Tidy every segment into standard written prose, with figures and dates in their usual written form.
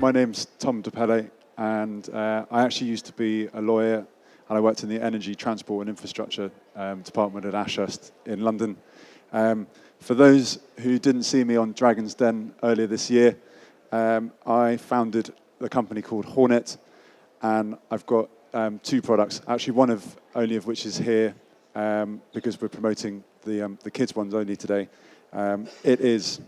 My name's Tom de Pelet, and I actually used to be a lawyer, and I worked in the Energy, Transport and Infrastructure department at Ashurst in London. For those who didn't see me on Dragon's Den earlier this year, I founded a company called Hornit, and I've got two products, actually one of only of which is here, because we're promoting the kids ones only today. It is...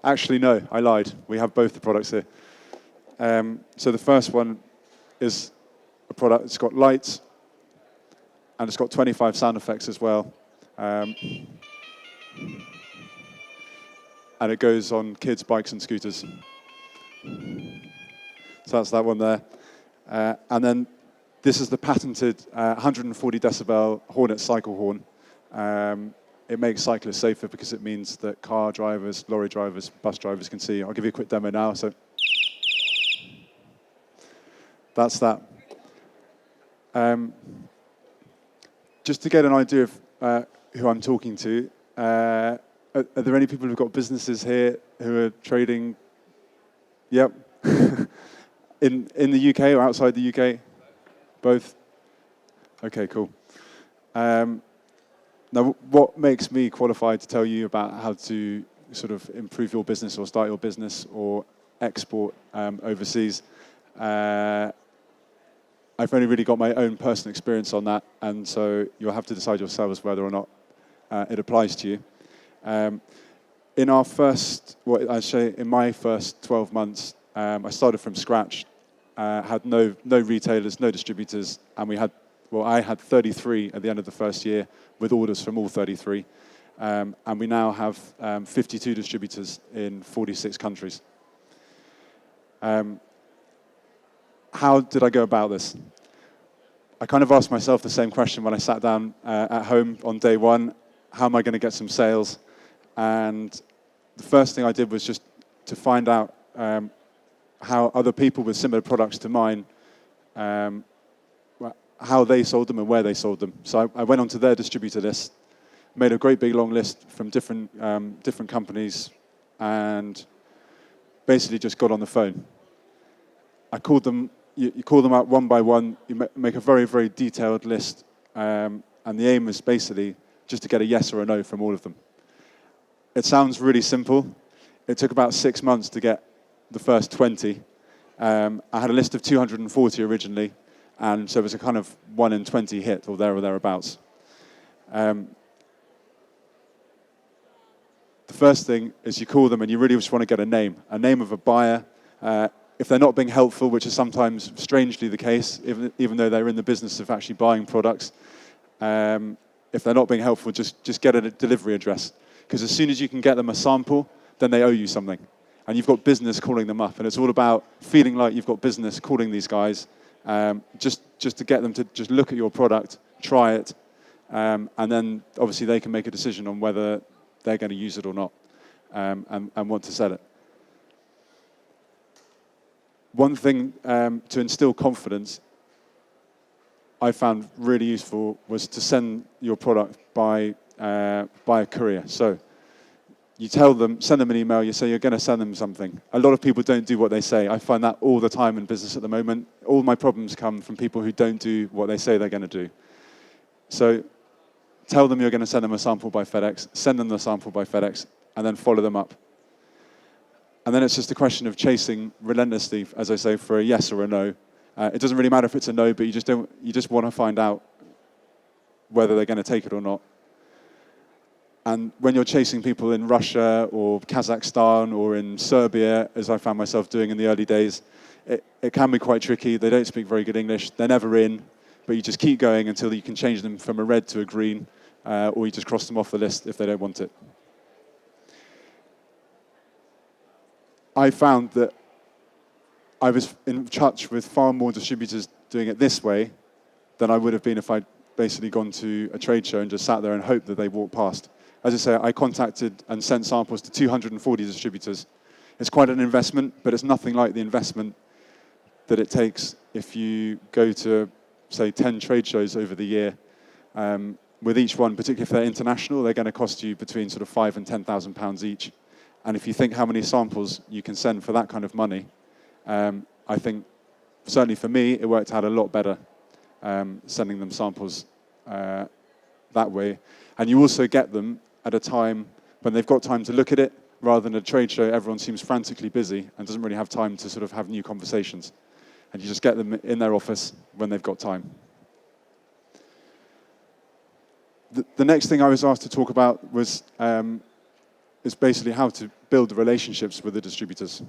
actually no, I lied. We have both the products here. So the first one is a product, it's got lights, and it's got 25 sound effects as well. And it goes on kids' bikes and scooters. So that's that one there. And then this is the patented 140 decibel Hornet cycle horn. It makes cyclists safer because it means that car drivers, lorry drivers, bus drivers can see. I'll give you a quick demo now. So that's that. Just to get an idea of who I'm talking to, are there any people who've got businesses here who are trading? Yep. in the UK or outside the UK? Both? Okay, cool. Now, what makes me qualified to tell you about how to sort of improve your business or start your business or export overseas? I've only really got my own personal experience on that, and so you'll have to decide yourselves whether or not it applies to you. In our first, in my first 12 months, I started from scratch, had no retailers, no distributors, and I had 33 at the end of the first year with orders from all 33. And we now have 52 distributors in 46 countries. How did I go about this? I kind of asked myself the same question when I sat down at home on day one. How am I going to get some sales? And the first thing I did was just to find out how other people with similar products to mine, how they sold them and where they sold them. So I went onto their distributor list, made a great big long list from different companies, and basically just got on the phone. I called them. You call them out one by one. You make a very, very detailed list, and the aim is basically just to get a yes or a no from all of them. It sounds really simple. It took about 6 months to get the first 20. I had a list of 240 originally, and so it was a kind of 1 in 20 hit, or there or thereabouts. The first thing is you call them and you really just want to get a name of a buyer. If they're not being helpful, which is sometimes strangely the case, even though they're in the business of actually buying products, if they're not being helpful, just get a delivery address. Because as soon as you can get them a sample, then they owe you something. And you've got business calling them up. And it's all about feeling like you've got business calling these guys, just to get them to just look at your product, try it, and then obviously they can make a decision on whether they're going to use it or not, and want to sell it. One thing to instill confidence I found really useful was to send your product by a courier. So you send them an email, you say you're going to send them something. A lot of people don't do what they say. I find that all the time in business at the moment. All my problems come from people who don't do what they say they're going to do. So tell them you're going to send them a sample by FedEx, send them the sample by FedEx, and then follow them up. And then it's just a question of chasing relentlessly, as I say, for a yes or a no. It doesn't really matter if it's a no, but you just want to find out whether they're going to take it or not. And when you're chasing people in Russia or Kazakhstan or in Serbia, as I found myself doing in the early days, it can be quite tricky. They don't speak very good English. They're never in, but you just keep going until you can change them from a red to a green, or you just cross them off the list if they don't want it. I found that I was in touch with far more distributors doing it this way than I would have been if I'd basically gone to a trade show and just sat there and hoped that they walked past. As I say, I contacted and sent samples to 240 distributors. It's quite an investment, but it's nothing like the investment that it takes if you go to, say, 10 trade shows over the year. With each one, particularly if they're international, they're going to cost you between sort of £5,000 and £10,000 each. And if you think how many samples you can send for that kind of money, I think, certainly for me, it worked out a lot better sending them samples that way. And you also get them at a time when they've got time to look at it, rather than a trade show, everyone seems frantically busy and doesn't really have time to sort of have new conversations. And you just get them in their office when they've got time. The next thing I was asked to talk about was is basically how to build the relationships with the distributors.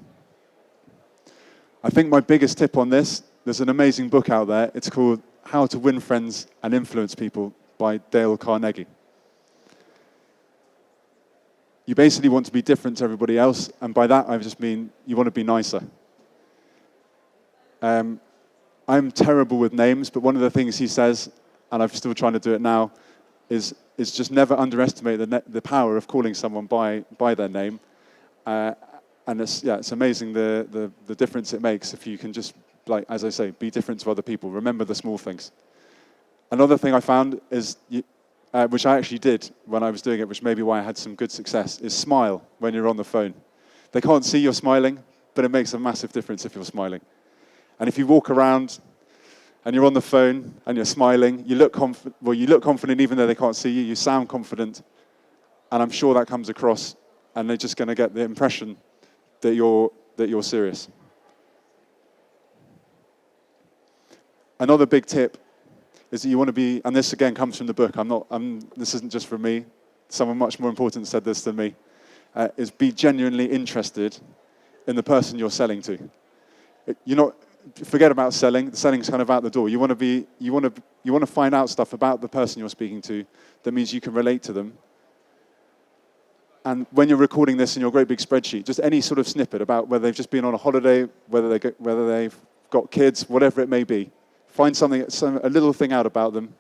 I think my biggest tip on this, there's an amazing book out there. It's called How to Win Friends and Influence People by Dale Carnegie. You basically want to be different to everybody else, and by that I just mean you want to be nicer. I'm terrible with names, but one of the things he says, and I'm still trying to do it now, is just never underestimate the power of calling someone by their name. And it's amazing the difference it makes if you can just, like, as I say, be different to other people. Remember the small things. Another thing I found is, which I actually did when I was doing it, which may be why I had some good success, is smile when you're on the phone. They can't see you're smiling, but it makes a massive difference if you're smiling. And if you walk around and you're on the phone and you're smiling, you look confident even though they can't see you. You sound confident, and I'm sure that comes across, and they're just going to get the impression that you're serious. Another big tip is that you want to be, and this again comes from the book. This isn't just from me. Someone much more important said this than me. Is be genuinely interested in the person you're selling to. Forget about selling. The selling's kind of out the door. You want to find out stuff about the person you're speaking to that means you can relate to them. And when you're recording this in your great big spreadsheet, just any sort of snippet about whether they've just been on a holiday, whether they've got kids, whatever it may be, find a little thing out about them.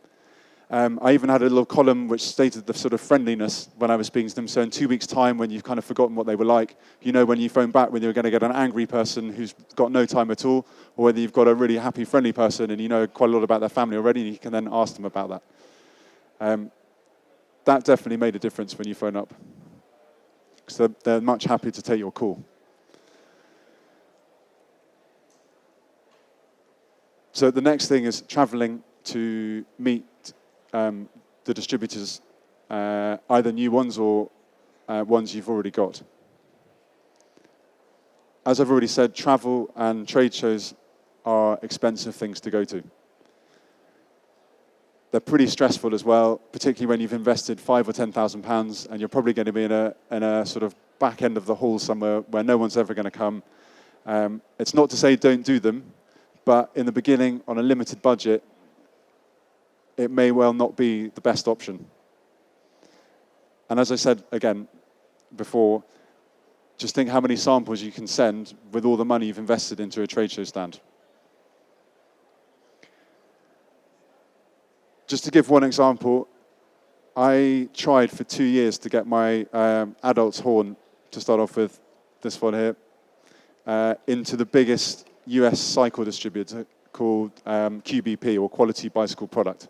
I even had a little column which stated the sort of friendliness when I was speaking to them. So in 2 weeks' time, when you've kind of forgotten what they were like, you know when you phone back when you're going to get an angry person who's got no time at all, or whether you've got a really happy, friendly person and you know quite a lot about their family already, and you can then ask them about that. That definitely made a difference when you phone up, because they're much happier to take your call. So the next thing is traveling to meet the distributors, either new ones or ones you've already got. As I've already said, travel and trade shows are expensive things to go to. They're pretty stressful as well, particularly when you've invested £5,000 or £10,000 and you're probably going to be in a sort of back end of the hall somewhere where no one's ever going to come. It's not to say don't do them, but in the beginning, on a limited budget, it may well not be the best option. And as I said again before, just think how many samples you can send with all the money you've invested into a trade show stand. Just to give one example, I tried for 2 years to get my adults horn, to start off with, this one here, into the biggest US cycle distributor called QBP, or Quality Bicycle Product.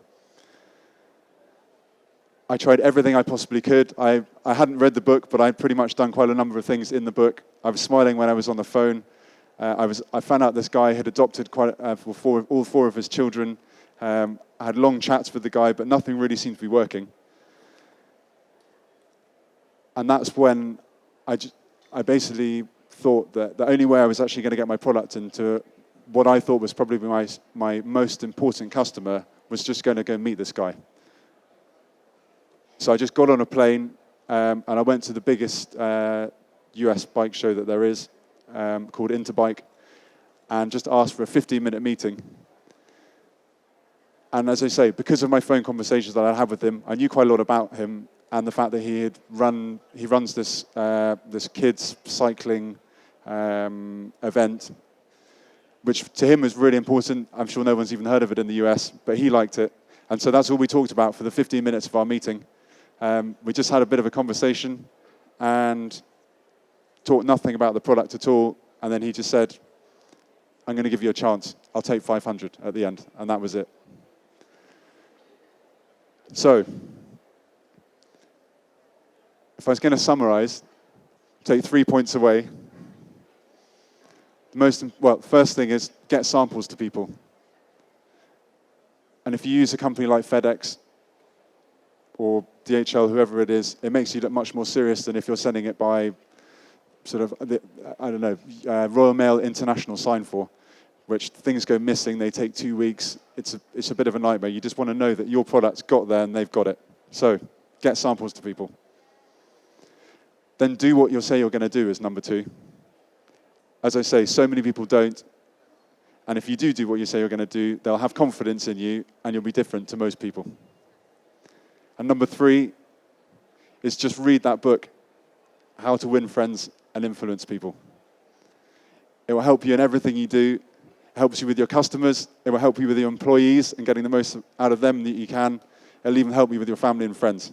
I tried everything I possibly could. I hadn't read the book, but I'd pretty much done quite a number of things in the book. I was smiling when I was on the phone. I found out this guy had adopted all four of his children. I had long chats with the guy, but nothing really seemed to be working. And that's when I basically thought that the only way I was actually going to get my product into what I thought was probably my most important customer was just going to go meet this guy. So I just got on a plane and I went to the biggest US bike show that there is, called Interbike, and just asked for a 15-minute meeting. And as I say, because of my phone conversations that I had with him, I knew quite a lot about him and the fact that he runs this kids cycling event, which to him was really important. I'm sure no one's even heard of it in the US, but he liked it. And so that's all we talked about for the 15 minutes of our meeting. We just had a bit of a conversation and talked nothing about the product at all. And then he just said, I'm going to give you a chance. I'll take 500 at the end. And that was it. So, if I was going to summarize, take 3 points away. First thing is get samples to people. And if you use a company like FedEx or DHL, whoever it is, it makes you look much more serious than if you're sending it by sort of, Royal Mail International sign for, which things go missing, they take 2 weeks. It's a bit of a nightmare. You just want to know that your product's got there and they've got it. So get samples to people. Then do what you say you're going to do is number 2. As I say, so many people don't. And if you do what you say you're going to do, they'll have confidence in you and you'll be different to most people. And number 3 is just read that book, How to Win Friends and Influence People. It will help you in everything you do. It helps you with your customers. It will help you with your employees and getting the most out of them that you can. It'll even help you with your family and friends.